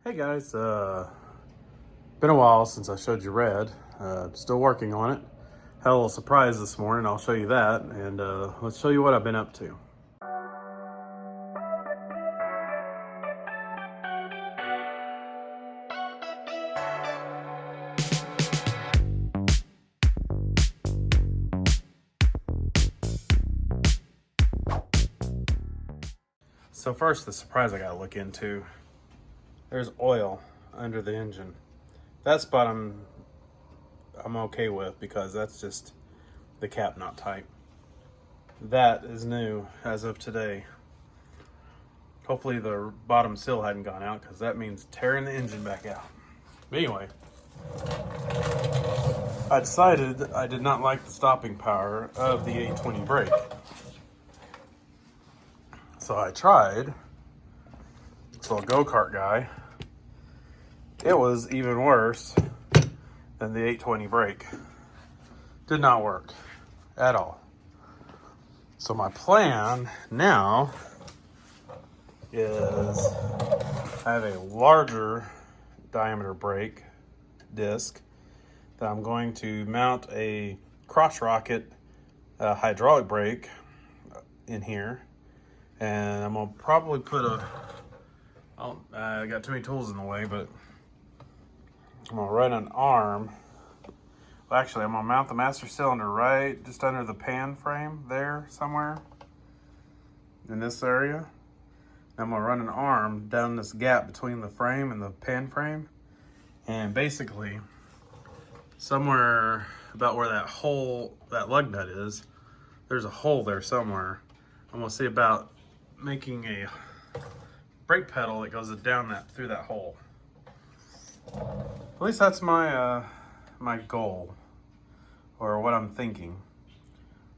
Hey guys, been a while since I showed you red. Still working on it. Had a little surprise this morning, I'll show you that, and let's show you what I've been up to. So first, the surprise I gotta look into. There's oil under the engine. That spot I'm okay with because that's just the cap not tight. That is new as of today. Hopefully the bottom seal hadn't gone out because that means tearing the engine back out. But anyway, I decided I did not like the stopping power of the 820 brake. So I tried. So a go-kart guy, it was even worse than the 820 brake. Did not work at all. So my plan now is I have a larger diameter brake disc that I'm going to mount a crotch rocket hydraulic brake in here, and I'm gonna probably put I got too many tools in the way, but I'm gonna run an arm. Well, actually, I'm gonna mount the master cylinder right just under the pan frame there somewhere in this area. I'm gonna run an arm down this gap between the frame and the pan frame, and basically somewhere about where that hole, that lug nut is, there's a hole there somewhere. I'm gonna see about making a brake pedal that goes down through that hole. At least that's my my goal, or what I'm thinking.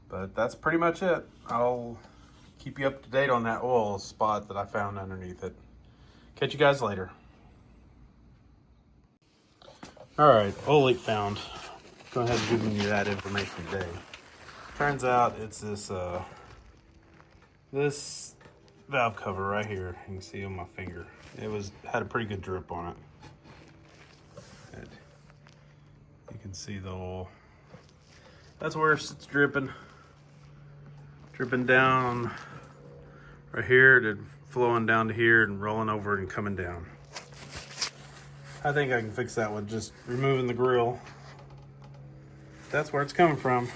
But that's pretty much it. I'll keep you up to date on that oil spot that I found underneath it. Catch you guys later. All right, oil leak found. Go ahead and give you that information today. Turns out it's this valve cover right here. You can see on my finger. It had a pretty good drip on it. You can see the oil. That's where it's dripping. Dripping down right here, to flowing down to here and rolling over and coming down. I think I can fix that with just removing the grill. That's where it's coming from.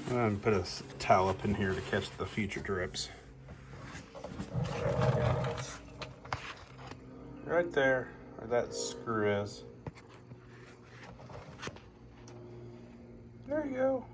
I'm gonna put a towel up in here to catch the future drips. Right there, where that screw is. There you go.